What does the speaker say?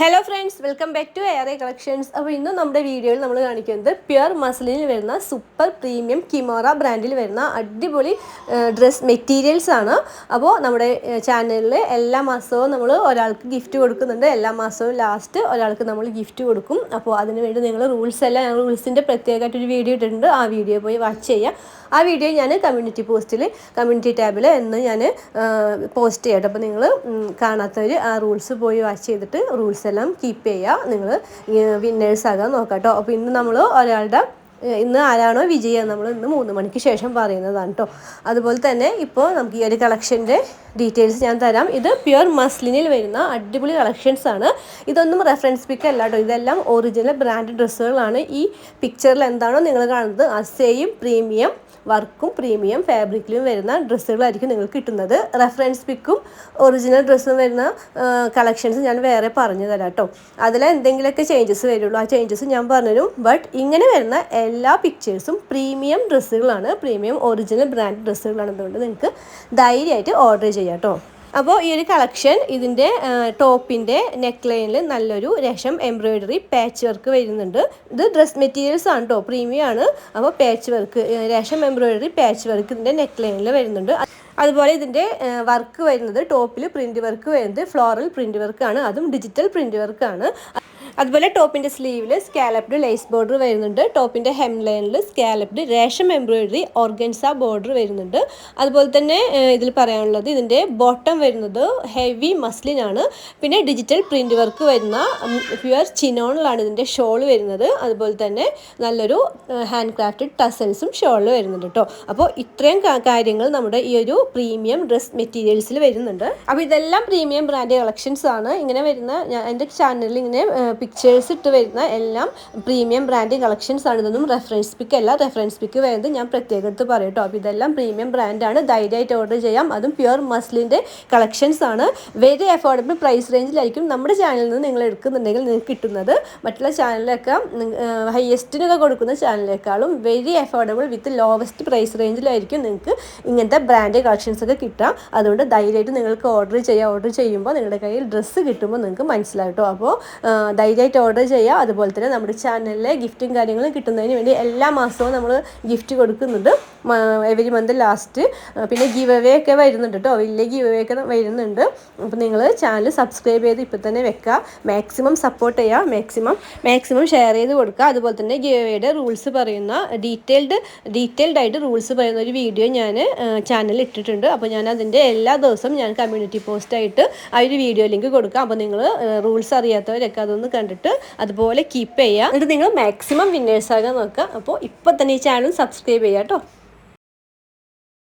Hello friends, welcome back to എയറെ collections. അപ്പോൾ ഇന്ന് നമ്മുടെ വീഡിയോയിൽ നമ്മൾ കാണിക്കുന്നത് പ്യുർ മസ്ലിനിൽ വരുന്ന സൂപ്പർ പ്രീമിയം കിമോറ ബ്രാൻഡിൽ വരുന്ന അടിപൊളി ഡ്രസ് മെറ്റീരിയൽസ് ആണ്. അപ്പോൾ നമ്മുടെ ചാനലിൽ എല്ലാ മാസവും നമ്മൾ ഒരാൾക്ക് ഗിഫ്റ്റ് കൊടുക്കുന്നുണ്ട്. എല്ലാ മാസവും ലാസ്റ്റ് ഒരാൾക്ക് നമ്മൾ ഗിഫ്റ്റ് കൊടുക്കും. അപ്പോൾ അതിനുവേണ്ടി നിങ്ങൾ റൂൾസ് എല്ലാം ഞങ്ങൾ റൂൾസിൻ്റെ പ്രത്യേകമായിട്ടൊരു വീഡിയോ ഇട്ടിട്ടുണ്ട്. ആ വീഡിയോ പോയി വാച്ച് ചെയ്യുക. ആ വീഡിയോ ഞാൻ കമ്മ്യൂണിറ്റി ടാബിൽ എന്ന് ഞാൻ പോസ്റ്റ് ചെയ്യട്ടെ. അപ്പോൾ നിങ്ങൾ കാണാത്തവർ ആ റൂൾസ് പോയി വാച്ച് ചെയ്തിട്ട് റൂൾസ് എല്ലാം കീപ്പ് ചെയ്യുക. നിങ്ങൾ വിന്നേഴ്സ് ആകാൻ നോക്കാം കേട്ടോ. അപ്പോൾ ഇന്ന് ആരാണോ വിജയം നമ്മൾ ഇന്ന് 3 മണിക്ക് ശേഷം പറയുന്നതാണ് കേട്ടോ. അതുപോലെ തന്നെ ഇപ്പോൾ നമുക്ക് ഈ ഒരു കളക്ഷൻ്റെ ഡീറ്റെയിൽസ് ഞാൻ തരാം. ഇത് പ്യുർ മസ്ലിനിൽ വരുന്ന അടിപൊളി കളക്ഷൻസ് ആണ്. ഇതൊന്നും റെഫറൻസ് പിക്ക് അല്ല കേട്ടോ. ഇതെല്ലാം ഒറിജിനൽ ബ്രാൻഡ് ഡ്രസ്സുകളാണ്. ഈ പിക്ചറിൽ എന്താണോ നിങ്ങൾ കാണുന്നത് ആ സെയിം പ്രീമിയം വർക്കും പ്രീമിയം ഫാബ്രിക്കിലും വരുന്ന ഡ്രസ്സുകളായിരിക്കും നിങ്ങൾക്ക് കിട്ടുന്നത്. റെഫറൻസ് പിക്കും ഒറിജിനൽ ഡ്രസ്സും വരുന്ന കളക്ഷൻസ് ഞാൻ വേറെ പറഞ്ഞു തരാം കേട്ടോ. അതിൽ എന്തെങ്കിലുമൊക്കെ ചേഞ്ചസ് വരുള്ളൂ. ആ ചേഞ്ചസ് ഞാൻ പറഞ്ഞുതരും. ബട്ട് ഇങ്ങനെ വരുന്ന എല്ലാ പിക്ചേഴ്സും പ്രീമിയം ഡ്രസ്സുകളാണ്, പ്രീമിയം ഒറിജിനൽ ബ്രാൻഡ് ഡ്രസ്സുകളാണ്. അതുകൊണ്ട് നിങ്ങൾക്ക് ധൈര്യമായിട്ട് ഓർഡർ ചെയ്യാം കേട്ടോ. അപ്പോൾ ഈ ഒരു കളക്ഷൻ ഇതിൻ്റെ ടോപ്പിൻ്റെ നെക്ക് ലൈനിൽ നല്ലൊരു രേഷം എംബ്രോയിഡറി പാച്ച് വർക്ക് വരുന്നുണ്ട്. ഇത് ഡ്രസ് മെറ്റീരിയൽസ് ആണ് കേട്ടോ, പ്രീമിയം ആണ്. അപ്പോൾ patch work, resham embroidery patch work ഇതിൻ്റെ നെക്ക് ലൈനിൽ വരുന്നുണ്ട്. അതുപോലെ ഇതിൻ്റെ വർക്ക് വരുന്നത് ടോപ്പിൽ പ്രിൻറ്റ് വർക്ക് വരുന്നത് ഫ്ലോറൽ പ്രിൻറ്റ് വർക്കാണ്. അതും ഡിജിറ്റൽ പ്രിൻറ്റ് വർക്കാണ്. അതുപോലെ ടോപ്പിൻ്റെ സ്ലീവിൽ സ്കാലപ്ഡ് ലേസ് ബോർഡർ വരുന്നുണ്ട്. ടോപ്പിൻ്റെ ഹെം ലൈനിൽ സ്കാലപ്ഡ് രേഷം എംബ്രോയിഡറി ഓർഗൻസ ബോർഡർ വരുന്നുണ്ട്. അതുപോലെ തന്നെ ഇതിൽ പറയാനുള്ളത് ഇതിൻ്റെ ബോട്ടം വരുന്നത് ഹെവി മസ്ലിൻ ആണ്. പിന്നെ ഡിജിറ്റൽ പ്രിൻറ്റ് വർക്ക് വരുന്ന പ്യുവർ ചിനോണിലാണ് ഇതിൻ്റെ ഷോൾ വരുന്നത്. അതുപോലെ തന്നെ നല്ലൊരു ഹാൻഡ് ക്രാഫ്റ്റഡ് ടസൽസും ഷോളിൽ വരുന്നുണ്ട് കേട്ടോ. അപ്പോൾ ഇത്രയും കാര്യങ്ങൾ നമ്മുടെ ഈ ഒരു പ്രീമിയം ഡ്രസ് മെറ്റീരിയൽസിൽ വരുന്നുണ്ട്. അപ്പോൾ ഇതെല്ലാം പ്രീമിയം ബ്രാൻഡ് കളക്ഷൻസ് ആണ്. ഇങ്ങനെ വരുന്ന എൻ്റെ ചാനലിൽ ഇങ്ങനെ പിക്ചേഴ്സ് ഇട്ട് വരുന്ന എല്ലാം പ്രീമിയം ബ്രാൻഡ് കളക്ഷൻസ് ആണ്. ഇതൊന്നും റെഫറൻസ് പിക്ക് അല്ല. റെഫറൻസ് പിക്ക് വരുന്നത് ഞാൻ പ്രത്യേകം എടുത്ത് പറയും കേട്ടോ. അപ്പോൾ ഇതെല്ലാം പ്രീമിയം ബ്രാൻഡാണ്. ധൈര്യമായിട്ട് ഓർഡർ ചെയ്യാം. അതും പ്യുർ മസ്ലിൻ്റെ കളക്ഷൻസ് ആണ്. വെരി അഫോർഡബിൾ പ്രൈസ് റേഞ്ചിലായിരിക്കും നമ്മുടെ ചാനലിൽ നിന്ന് നിങ്ങൾ എടുക്കുന്നുണ്ടെങ്കിൽ നിങ്ങൾക്ക് കിട്ടുന്നത്. മറ്റുള്ള ചാനലിലൊക്കെ ഹയസ്റ്റിനൊക്കെ കൊടുക്കുന്ന ചാനലിനേക്കാളും വെരി അഫോർഡബിൾ വിത്ത് ലോവസ്റ്റ് പ്രൈസ് റേഞ്ചിലായിരിക്കും നിങ്ങൾക്ക് ഇങ്ങനത്തെ ബ്രാൻഡ് കളക്ഷൻസ് ഒക്കെ കിട്ടുക. അതുകൊണ്ട് ധൈര്യമായിട്ട് നിങ്ങൾക്ക് ഓർഡർ ചെയ്യുമ്പോൾ നിങ്ങളുടെ കയ്യിൽ ഡ്രസ്സ് കിട്ടുമ്പോൾ നിങ്ങൾക്ക് മനസ്സിലാവും കേട്ടോ. അപ്പോൾ ധൈര്യമായിട്ട് ഓർഡർ ചെയ്യുക. അതുപോലെ തന്നെ നമ്മുടെ ചാനലിലെ ഗിഫ്റ്റും കാര്യങ്ങളും കിട്ടുന്നതിന് വേണ്ടി എല്ലാ മാസവും നമ്മൾ ഗിഫ്റ്റ് കൊടുക്കുന്നുണ്ട്. Every month last. പിന്നെ ഗിവ് അവേ ഒക്കെ വരുന്നുണ്ട് കേട്ടോ. വലിയ ഗിവ് അവേ ഒക്കെ വരുന്നുണ്ട്. അപ്പോൾ നിങ്ങൾ ചാനൽ സബ്സ്ക്രൈബ് ചെയ്ത് ഇപ്പോൾ തന്നെ വെക്കുക. മാക്സിമം സപ്പോർട്ട് ചെയ്യുക. മാക്സിമം ഷെയർ ചെയ്ത് കൊടുക്കുക. അതുപോലെ തന്നെ ഗിവ് അവേയുടെ റൂൾസ് പറയുന്ന ഡീറ്റെയിൽഡ് ആയിട്ട് റൂൾസ് പറയുന്ന ഒരു വീഡിയോ ഞാൻ ചാനലിൽ ഇട്ടിട്ടുണ്ട്. അപ്പോൾ ഞാൻ അതിൻ്റെ എല്ലാ ദിവസവും ഞാൻ കമ്മ്യൂണിറ്റി പോസ്റ്റായിട്ട് ആ ഒരു വീഡിയോ ലിങ്ക് കൊടുക്കാം. അപ്പോൾ നിങ്ങൾ റൂൾസ് അറിയാത്തവരൊക്കെ അതൊന്ന് കണ്ടിട്ട് അതുപോലെ കീപ്പ് ചെയ്യുക. എന്നിട്ട് നിങ്ങൾ മാക്സിമം വിന്നേഴ്സ് ആകാൻ നോക്കുക. അപ്പോൾ ഇപ്പോൾ തന്നെ ഈ ചാനൽ സബ്സ്ക്രൈബ് ചെയ്യുക കേട്ടോ.